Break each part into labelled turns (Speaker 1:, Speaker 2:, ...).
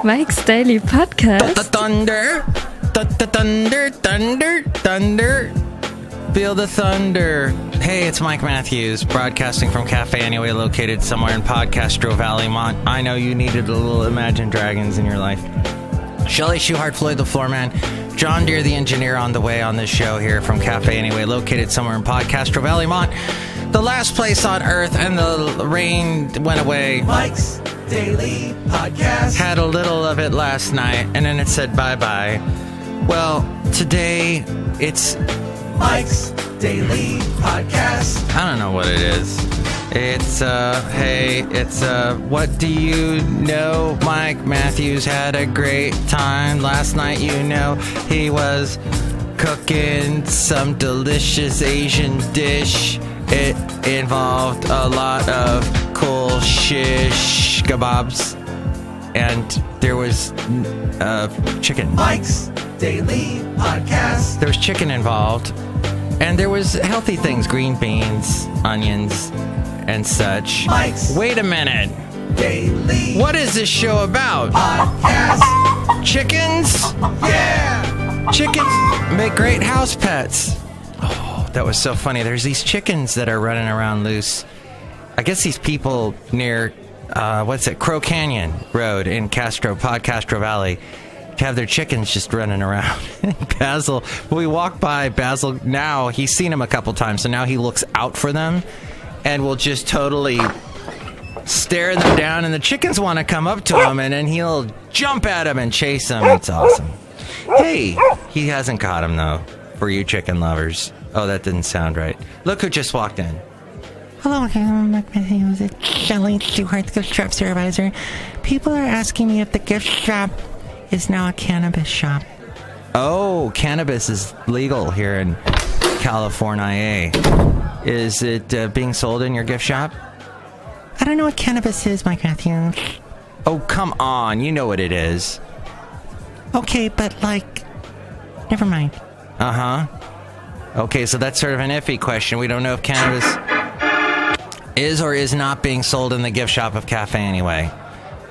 Speaker 1: Mike's Daily Podcast.
Speaker 2: Thunder. Thunder. Thunder. Thunder. Feel the thunder. Hey, it's Mike Matthews, broadcasting from Café Anyway, located somewhere in Podcastro Valley, Mont. I know you needed a little Imagine Dragons in your life. Chely Shoehart, Floyd the Floorman, John Deere, the engineer, on the way on this show here from Café Anyway, located somewhere in Podcastro Valley, Mont. The last place on earth, and the rain went away.
Speaker 3: Mike's Daily Podcast.
Speaker 2: Had a little of it last night, and then it said bye-bye. Well, today, it's
Speaker 3: Mike's Daily Podcast.
Speaker 2: I don't know what it is. It's, what do you know? Mike Matthews had a great time last night. You know, he was cooking some delicious Asian dish. It involved a lot of cool shish kebabs. And there was, chicken.
Speaker 3: Mike's Daily Podcast.
Speaker 2: There was chicken involved. And there was healthy things, green beans, onions, and such.
Speaker 3: Mike's
Speaker 2: Wait a minute.
Speaker 3: Daily
Speaker 2: What is this show about?
Speaker 3: Podcast.
Speaker 2: Chickens?
Speaker 3: Yeah.
Speaker 2: Chickens make great house pets. Oh, that was so funny. There's these chickens that are running around loose. I guess these people near, Crow Canyon Road in Podcastro Valley have their chickens just running around. Basil, we walk by Basil now, he's seen them a couple times, so now he looks out for them and will just totally stare them down, and the chickens want to come up to him, and then he'll jump at them and chase them. It's awesome. Hey, he hasn't caught him though, for you chicken lovers. Oh, that didn't sound right. Look who just walked in.
Speaker 4: Hello, I'm Chely Shoehart, gift shop supervisor. People are asking me if the gift shop is now a cannabis shop.
Speaker 2: Oh, cannabis is legal here in California. Is it being sold in your gift shop?
Speaker 4: I don't know what cannabis is, Mike Matthews.
Speaker 2: Oh, come on. You know what it is.
Speaker 4: Okay, but never mind.
Speaker 2: Uh-huh. Okay, so that's sort of an iffy question. We don't know if cannabis is or is not being sold in the gift shop of Café Anyway,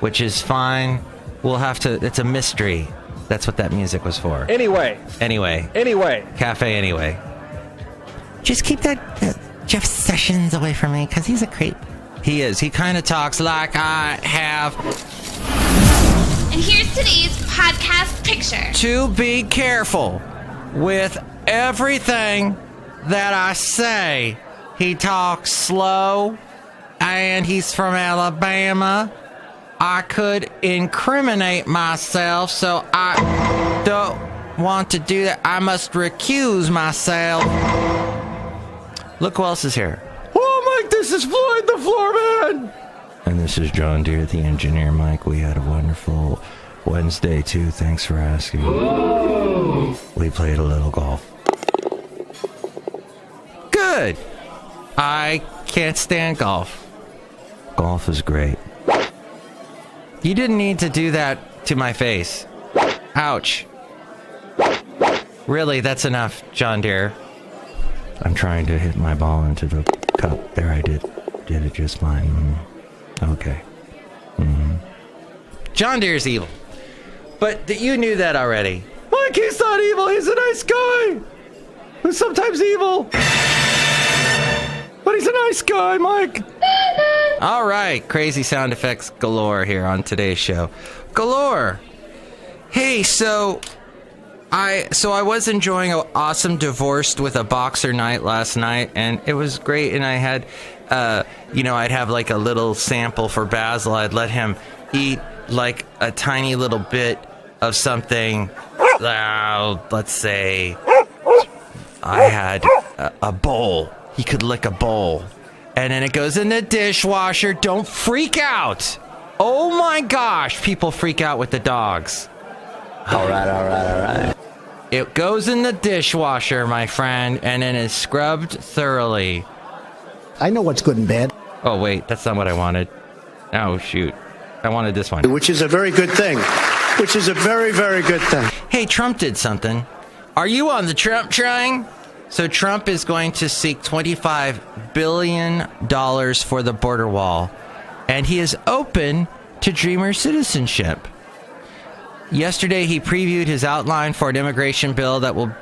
Speaker 2: which is fine. We'll have to, it's a mystery. That's what that music was for.
Speaker 5: Anyway.
Speaker 2: Café Anyway.
Speaker 4: Just keep that Jeff Sessions away from me, because he's a creep.
Speaker 2: He is. He kind of talks like I have.
Speaker 6: And here's today's podcast picture.
Speaker 2: To be careful with everything that I say. He talks slow, and he's from Alabama. I could incriminate myself, so I don't want to do that. I must recuse myself. Look who else is here.
Speaker 5: Oh, Mike, this is Floyd the Floorman.
Speaker 2: And this is John Deere, the engineer. Mike, we had a wonderful Wednesday, too. Thanks for asking. Whoa. We played a little golf. Good. I can't stand golf. Golf is great. You didn't need to do that to my face. Ouch. Really, that's enough, John Deere. I'm trying to hit my ball into the cup. There, I did. Did it just fine. Okay. John Deere's evil. But you knew that already.
Speaker 5: Mike, he's not evil. He's a nice guy. Who's sometimes evil. But he's a nice guy, Mike.
Speaker 2: All right, crazy sound effects galore here on today's show. Galore. Hey, so I was enjoying an awesome Divorced with a Boxer night last night, and it was great. And I had, I'd have like a little sample for Basil. I'd let him eat like a tiny little bit of something. Let's say I had a bowl. He could lick a bowl. And then it goes in the dishwasher. Don't freak out. Oh my gosh. People freak out with the dogs. All right. It goes in the dishwasher, my friend, and then is scrubbed thoroughly.
Speaker 7: I know what's good and bad.
Speaker 2: Oh, wait. That's not what I wanted. Oh, shoot. I wanted this one.
Speaker 7: Which is a very good thing. Which is a very, very good thing.
Speaker 2: Hey, Trump did something. Are you on the Trump train? So Trump is going to seek $25 billion for the border wall, and he is open to Dreamer citizenship. Yesterday, he previewed his outline for an immigration bill that will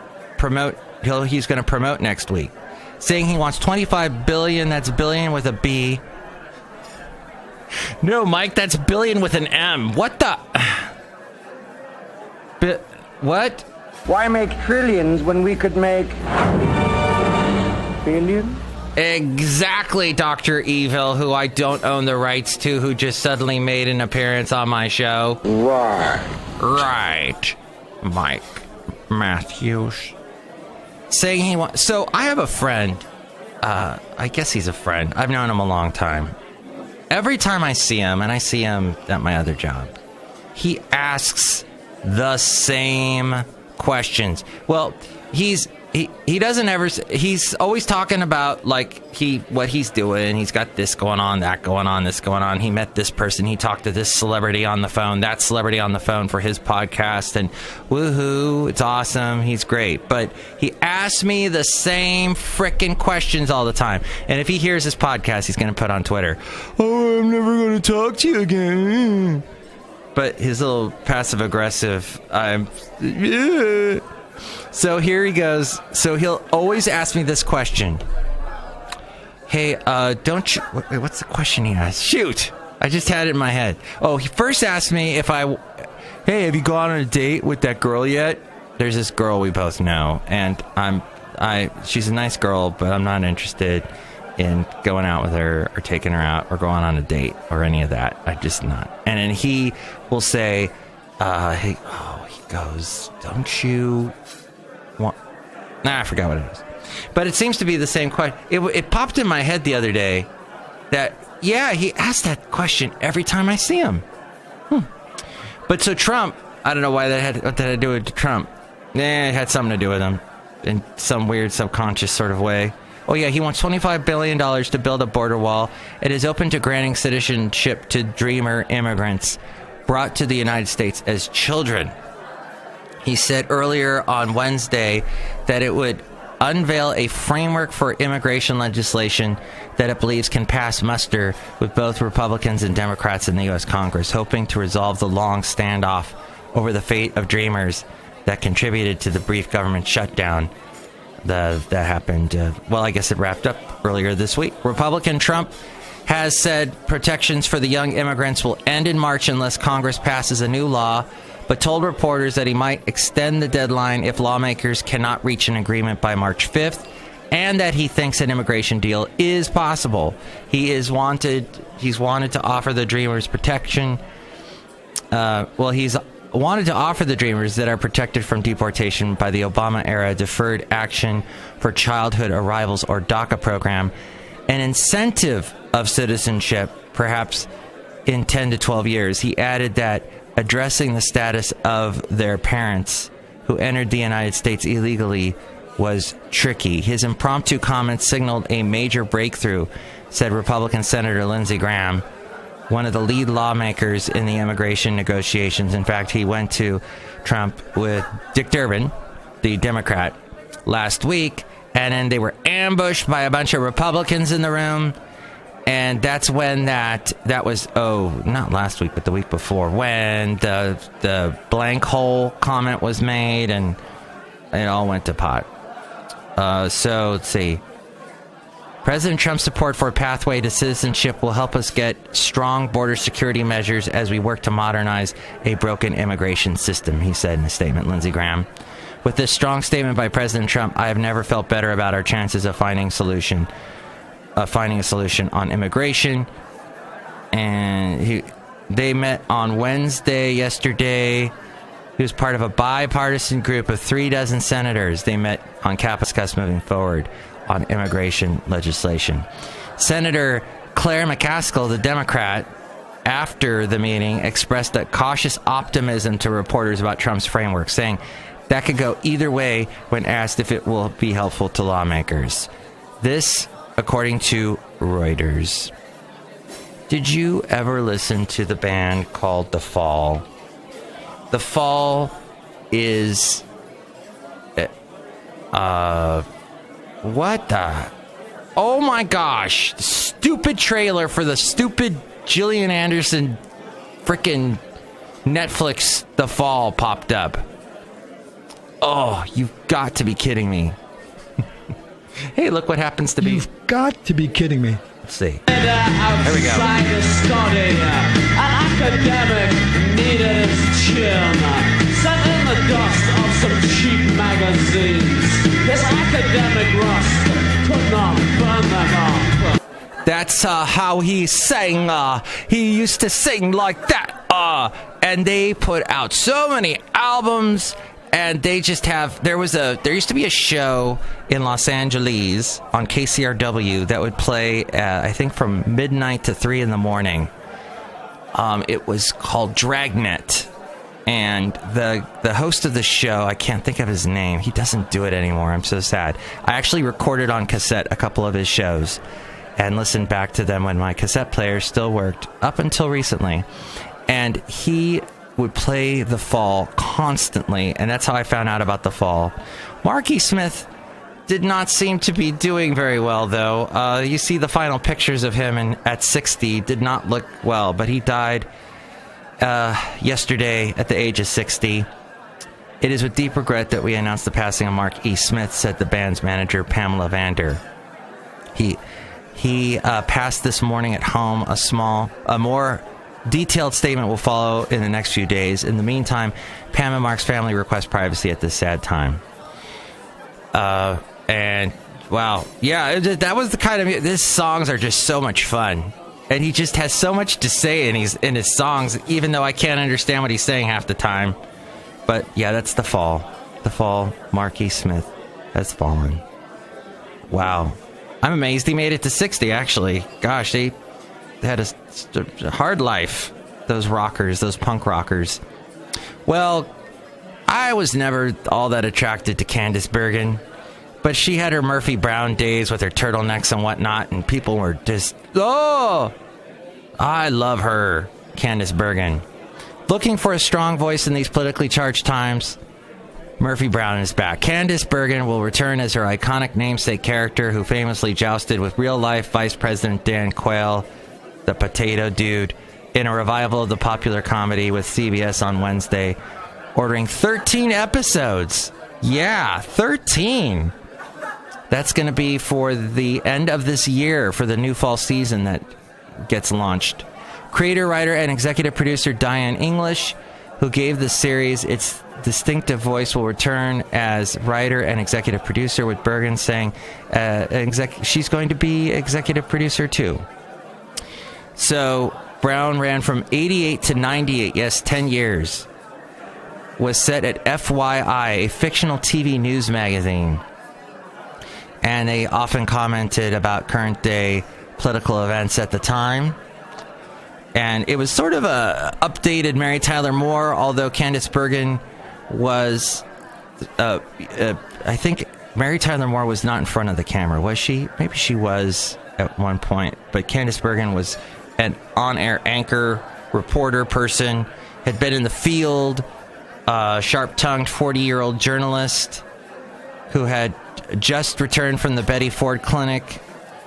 Speaker 2: he's going to promote next week, saying he wants $25 billion. That's billion with a B. No, Mike, that's billion with an M. What the? What?
Speaker 8: Why make trillions when we could make billions?
Speaker 2: Exactly, Dr. Evil, who I don't own the rights to, who just suddenly made an appearance on my show. Right. Mike Matthews. Saying he wants... So, I have a friend. I guess he's a friend. I've known him a long time. Every time I see him, and I see him at my other job, he asks the same questions. Well, he doesn't ever... He's always talking about, like, what he's doing. He's got this going on, that going on, this going on. He met this person. He talked to this celebrity on the phone, that celebrity on the phone for his podcast. And woohoo, it's awesome. He's great. But he asks me the same frickin' questions all the time. And if he hears this podcast, he's going to put on Twitter, "Oh, I'm never going to talk to you again." But his little passive-aggressive, So here he goes. So he'll always ask me this question. Hey, don't you... Wait, what's the question he asked? Shoot! I just had it in my head. Oh, he first asked me if hey, have you gone on a date with that girl yet? There's this girl we both know, and she's a nice girl, but I'm not interested in going out with her or taking her out or going on a date or any of that. I'm just not. And then he will say, he goes, don't you... I forgot what it is. But it seems to be the same question. It popped in my head the other day that, yeah, he asked that question every time I see him. But so Trump, I don't know why what that had to do with Trump. It had something to do with him in some weird subconscious sort of way. Oh, yeah, he wants $25 billion to build a border wall. It is open to granting citizenship to dreamer immigrants brought to the United States as children. He said earlier on Wednesday that it would unveil a framework for immigration legislation that it believes can pass muster with both Republicans and Democrats in the U.S. Congress, hoping to resolve the long standoff over the fate of dreamers that contributed to the brief government shutdown that happened. I guess it wrapped up earlier this week. Republican Trump has said protections for the young immigrants will end in March unless Congress passes a new law, but told reporters that he might extend the deadline if lawmakers cannot reach an agreement by March 5th, and that he thinks an immigration deal is possible. He's wanted to offer the Dreamers protection. He's wanted to offer the Dreamers that are protected from deportation by the Obama-era Deferred Action for Childhood Arrivals, or DACA program, an incentive of citizenship, perhaps in 10 to 12 years. He added that addressing the status of their parents who entered the United States illegally was tricky. His impromptu comments signaled a major breakthrough, said Republican Senator Lindsey Graham, one of the lead lawmakers in the immigration negotiations. In fact, he went to Trump with Dick Durbin, the Democrat, last week, and then they were ambushed by a bunch of Republicans in the room. And that's when that was, not last week, but the week before, when the blank hole comment was made, and it all went to pot. So let's see. President Trump's support for a pathway to citizenship will help us get strong border security measures as we work to modernize a broken immigration system, he said in a statement, Lindsey Graham. With this strong statement by President Trump, I have never felt better about our chances of finding a solution on immigration. And they met on Wednesday, yesterday. He was part of a bipartisan group of 36 senators. They met on Capitol to discuss moving forward on immigration legislation. Senator Claire McCaskill, the Democrat, after the meeting, expressed a cautious optimism to reporters about Trump's framework, saying that could go either way when asked if it will be helpful to lawmakers. This, according to Reuters. Did you ever listen to the band called The Fall? The Fall is... what the... Oh my gosh. Stupid trailer for the stupid Gillian Anderson frickin' Netflix The Fall popped up. Oh, you've got to be kidding me. Hey, look what happens to be.
Speaker 5: You've got to be kidding me.
Speaker 2: Let's see. There we go.
Speaker 9: An academic needed his chin, sent in the dust of some cheap magazines. His academic rust could not burn them up.
Speaker 2: That's how he sang. He used to sing like that. And they put out so many albums. And they just have, there used to be a show in Los Angeles on KCRW that would play, I think from midnight to 3 in the morning. It was called Dragnet. And the host of the show, I can't think of his name. He doesn't do it anymore. I'm so sad. I actually recorded on cassette a couple of his shows and listened back to them when my cassette player still worked up until recently. And he would play The Fall constantly, and that's how I found out about The Fall. Marky Smith did not seem to be doing very well, though. You see the final pictures of him at 60 did not look well, but he died yesterday at the age of 60. It is with deep regret that we announce the passing of Mark E. Smith, said the band's manager, Pamela Vander. He passed this morning at home. A more detailed statement will follow in the next few days. In the meantime, Pam and Mark's family request privacy at this sad time. And wow, yeah, that was the kind of these songs are just so much fun, and he just has so much to say in his songs, even though I can't understand what he's saying half the time. But yeah, that's The Fall. The Fall. Mark E. Smith has fallen. Wow, I'm amazed he made it to 60. Actually, gosh, they had a hard life, those rockers, those punk rockers. Well, I was never all that attracted to Candice Bergen, but she had her Murphy Brown days with her turtlenecks and whatnot, and people were just, oh, I love her, Candice Bergen. Looking for a strong voice in these politically charged times, Murphy Brown is back. Candice Bergen will return as her iconic namesake character who famously jousted with real-life Vice President Dan Quayle, the Potato Dude, in a revival of the popular comedy with CBS on Wednesday, ordering 13 episodes. Yeah, 13. That's going to be for the end of this year, for the new fall season that gets launched. Creator, writer, and executive producer Diane English, who gave the series its distinctive voice, will return as writer and executive producer, with Bergen saying she's going to be executive producer too. So Brown ran from 88 to 98, yes, 10 years. Was set at FYI, a fictional TV news magazine. And they often commented about current day political events at the time. And it was sort of a updated Mary Tyler Moore, although Candice Bergen was, I think Mary Tyler Moore was not in front of the camera, was she? Maybe she was at one point, but Candice Bergen was an on-air anchor, reporter person, had been in the field, sharp-tongued 40-year-old journalist who had just returned from the Betty Ford Clinic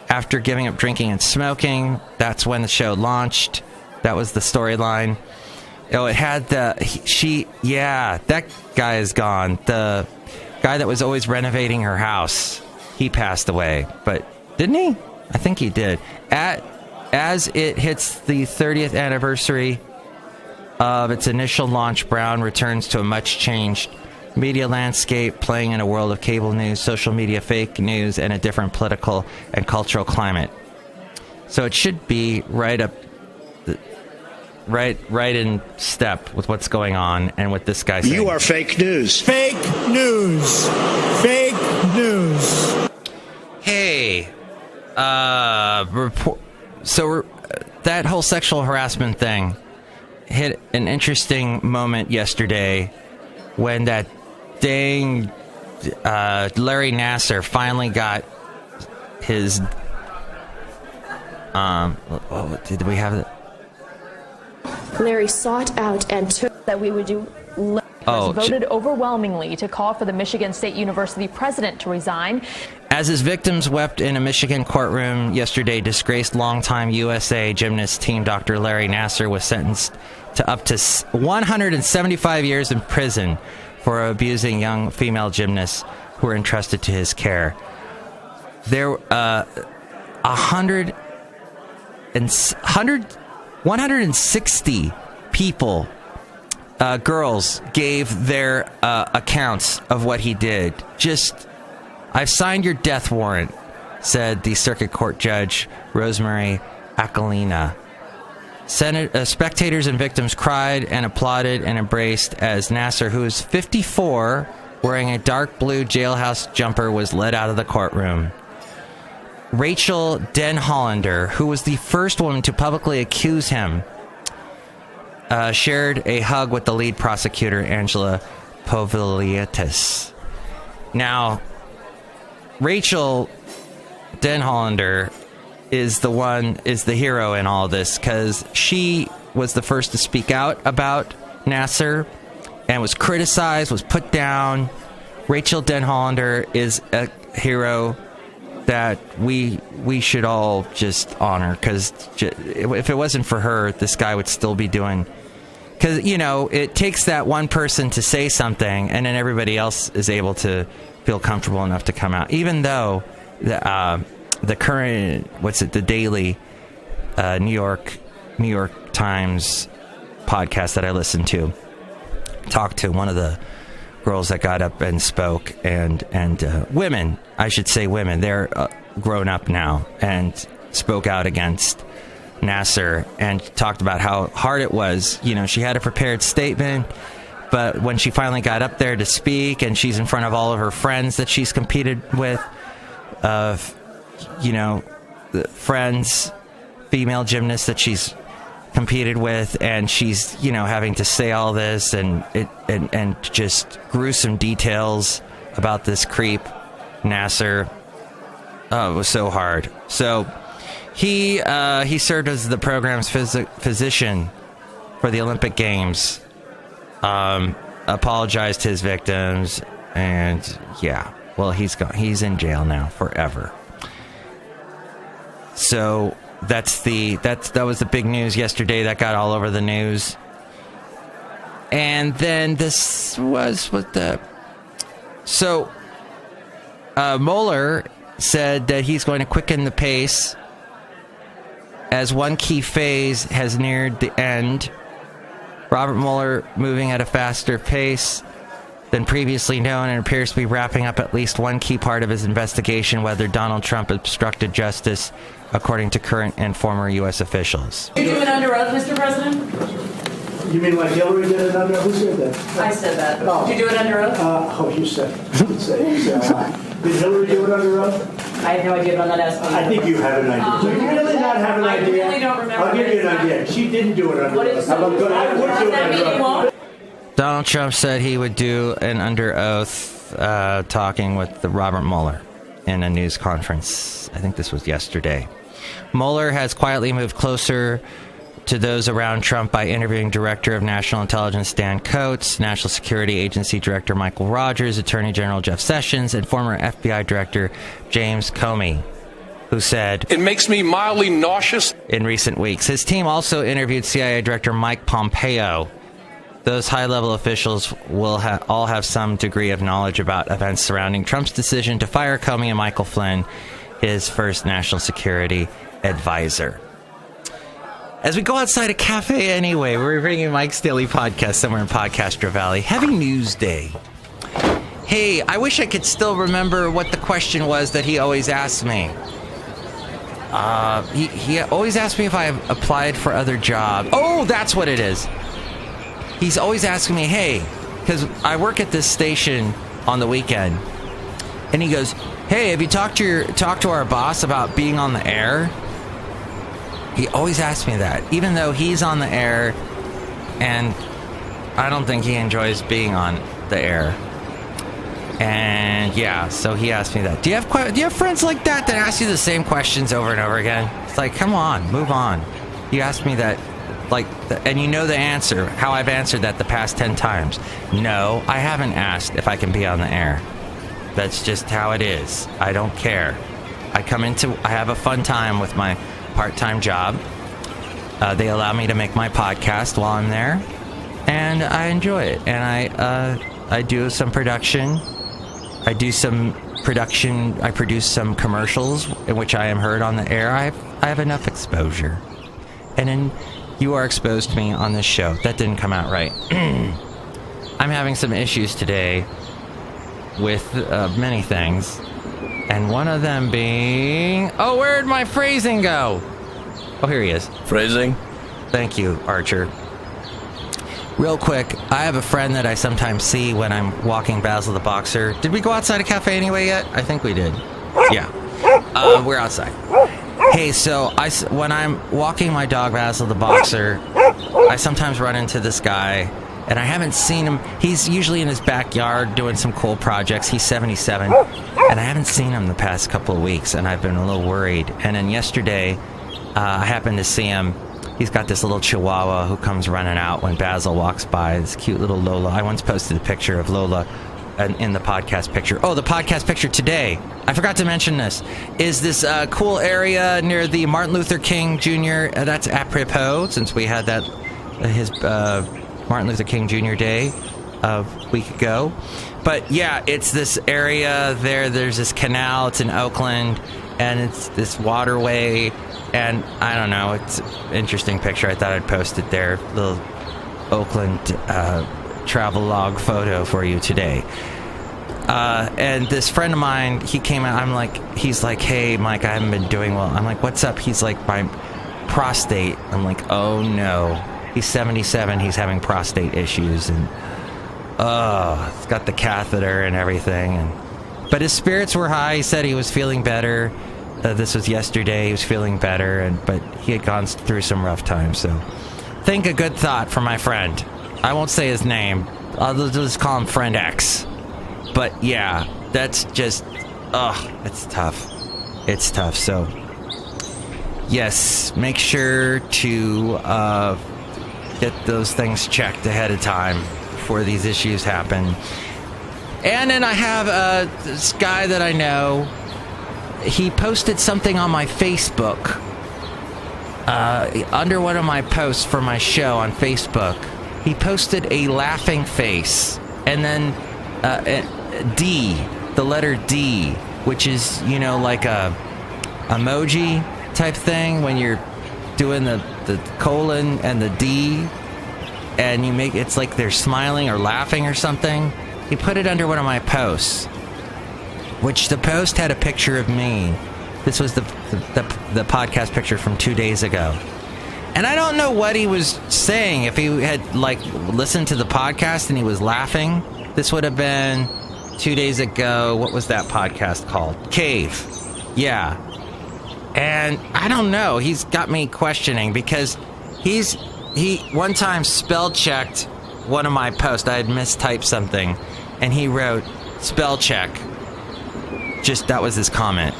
Speaker 2: after giving up drinking and smoking. That's when the show launched. That was the storyline. Oh, it had that guy is gone. The guy that was always renovating her house, he passed away. But didn't he? I think he did. As it hits the 30th anniversary of its initial launch, Brown returns to a much-changed media landscape, playing in a world of cable news, social media, fake news, and a different political and cultural climate. So it should be right in step with what's going on and what this guy said.
Speaker 7: You are fake news.
Speaker 8: Fake news. Fake news.
Speaker 2: Hey, that whole sexual harassment thing hit an interesting moment yesterday when that dang Larry Nassar finally got his did we have it?
Speaker 10: Larry sought out and took that we would do. Voted overwhelmingly to call for the Michigan State University president to resign.
Speaker 2: As his victims wept in a Michigan courtroom yesterday, disgraced longtime USA gymnast team Dr. Larry Nassar was sentenced to up to 175 years in prison for abusing young female gymnasts who were entrusted to his care. There 160 people, girls, gave their accounts of what he did. I've signed your death warrant, said the circuit court judge, Rosemary Aquilina. Spectators and victims cried and applauded and embraced as Nassar, who is 54, wearing a dark blue jailhouse jumper, was led out of the courtroom. Rachel Den Hollander, who was the first woman to publicly accuse him, shared a hug with the lead prosecutor, Angela Poviliatis. Now, Rachel Den Hollander is the hero in all this, because she was the first to speak out about Nassar and was criticized, was put down. Rachel Den Hollander is a hero that we should all just honor, because if it wasn't for her, this guy would still be doing... Because, it takes that one person to say something, and then everybody else is able to feel comfortable enough to come out. Even though the current, the Daily New York Times podcast that I listened to talked to one of the girls that got up and spoke, and women, I should say women, they're grown up now, and spoke out against Nassar and talked about how hard it was. She had a prepared statement, but when she finally got up there to speak, and she's in front of all of her friends that she's competed with, the friends, female gymnasts that she's competed with, and she's having to say all this and just gruesome details about this creep Nassar. Oh, it was so hard. So he served as the program's physician for the Olympic Games, apologized to his victims, and he's gone. He's in jail now forever. So that was the big news yesterday. That got all over the news. And then this was Mueller said that he's going to quicken the pace as one key phase has neared the end. Robert Mueller moving at a faster pace than previously known, and appears to be wrapping up at least one key part of his investigation, whether Donald Trump obstructed justice, according to current and former U.S. officials.
Speaker 11: You're doing it under oath, Mr. President?
Speaker 7: You mean like Hillary did it under? Who said that?
Speaker 11: I said that. Did you do it under oath?
Speaker 7: You said. Did Hillary do it under oath?
Speaker 11: I have no idea, but I'm not asking.
Speaker 7: I think you have an idea. Do you really not have an idea?
Speaker 11: I really don't remember.
Speaker 7: I'll give you an idea. She didn't do it under oath. I would do it under oath.
Speaker 2: Donald Trump said he would do an under oath talking with the Robert Mueller in a news conference. I think this was yesterday. Mueller has quietly moved closer to those around Trump by interviewing Director of National Intelligence Dan Coats, National Security Agency Director Michael Rogers, Attorney General Jeff Sessions, and former FBI Director James Comey, who said,
Speaker 12: "It makes me mildly nauseous."
Speaker 2: In recent weeks, his team also interviewed CIA Director Mike Pompeo. Those high-level officials will all have some degree of knowledge about events surrounding Trump's decision to fire Comey and Michael Flynn, his first national security advisor. As we go outside a Café Anyway, we're bringing Mike's Daily Podcast somewhere in Podcastro Valley. Heavy News Day. Hey, I wish I could still remember what the question was that he always asked me. He always asked me if I applied for other jobs. Oh, that's what it is. He's always asking me, hey, because I work at this station on the weekend, and he goes, hey, have you talked to our boss about being on the air? He always asks me that, even though he's on the air, and I don't think he enjoys being on the air. And yeah, so he asked me that. Do you have friends like that ask you the same questions over and over again? It's like, come on, move on. You asked me that, and you know the answer, how I've answered that the past 10 times. No, I haven't asked if I can be on the air. That's just how it is. I don't care. I have a fun time with my part-time job, They allow me to make my podcast while I'm there, and I enjoy it. And I do some production. I produce some commercials in which I am heard on the air. I have enough exposure. And then you are exposed to me on this show. That didn't come out right. I'm having some issues today with many things. And one of them being... Oh, where'd my phrasing go? Oh, here he is.
Speaker 13: Phrasing?
Speaker 2: Thank you, Archer. Real quick, I have a friend that I sometimes see when I'm walking Basil the Boxer. Did we go outside of Café Anyway yet? I think we did. Yeah. We're outside. Hey, so when I'm walking my dog Basil the Boxer, I sometimes run into this guy, and I haven't seen him. He's usually in his backyard doing some cool projects. He's 77, and I haven't seen him the past couple of weeks, and I've been a little worried. And then yesterday, I happened to see him. He's got this little chihuahua who comes running out when Basil walks by. This cute little Lola. I once posted a picture of Lola in the podcast picture. Oh, the podcast picture today, I forgot to mention this, is this cool area near the Martin Luther King Jr. That's apropos, since we had that his Martin Luther King Jr. Day a week ago. But yeah, it's this area there. There's this canal. It's in Oakland, and it's this waterway. And I don't know, it's an interesting picture. I thought I'd post it there. Little Oakland travel log photo for you today. And this friend of mine, he came out. He's like, hey, Mike, I haven't been doing well. I'm like, what's up? He's like, my prostate. I'm like, oh no. He's 77. He's having prostate issues. And he's got the catheter and everything. But his spirits were high. He said he was feeling better. This was yesterday. He was feeling better, but he had gone through some rough times. So, think a good thought for my friend. I won't say his name. I'll just call him Friend X. But yeah, that's just, it's tough. It's tough. So, yes, make sure to get those things checked ahead of time before these issues happen. And then I have this guy that I know. He posted something on my Facebook, under one of my posts for my show on Facebook. He posted a laughing face, and then D, the letter D, which is, like a emoji type thing when you're doing the colon and the D, and you make it's like they're smiling or laughing or something. He put it under one of my posts, which the post had a picture of me. This was the podcast picture from 2 days ago. And I don't know what he was saying. If he had, listened to the podcast and he was laughing, this would have been 2 days ago. What was that podcast called? Cave. Yeah. And I don't know. He's got me questioning because he one time spell checked one of my posts. I had mistyped something, and he wrote spell check. Just that was his comment.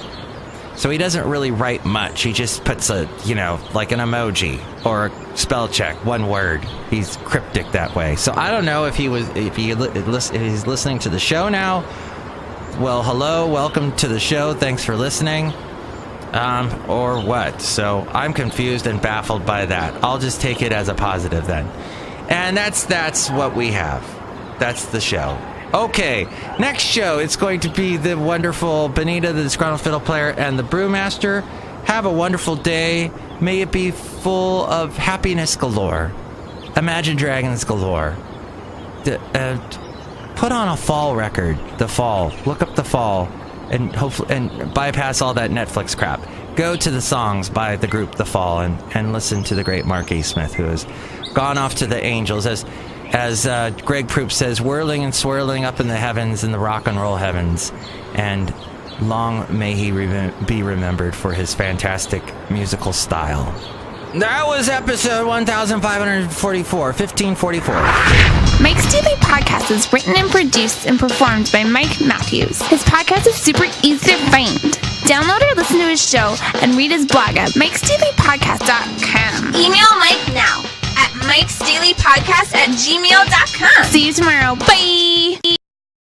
Speaker 2: So he doesn't really write much. He just puts like an emoji or a spell check, one word. He's cryptic that way. So I don't know if he's listening to the show now. Well, hello, welcome to the show. Thanks for listening. Or what? So I'm confused and baffled by that. I'll just take it as a positive then. And that's what we have. That's the show. Okay, next show, it's going to be the wonderful Benita, the Disgruntled Fiddle Player, and the Brewmaster. Have a wonderful day. May it be full of happiness galore. Imagine Dragons galore. Put on a Fall record. The Fall. Look up The Fall, and hopefully, and bypass all that Netflix crap. Go to the songs by the group The Fall and listen to the great Mark E. Smith, who has gone off to the angels as Greg Proops says, whirling and swirling up in the heavens, in the rock and roll heavens. And long may he be remembered for his fantastic musical style. That was episode 1544.
Speaker 6: Mike's Daily Podcast is written and produced and performed by Mike Matthews. His podcast is super easy to find. Download or listen to his show and read his blog at mikesdailypodcast.com. Email Mike now at mikesdailypodcast@gmail.com. See you tomorrow. Bye!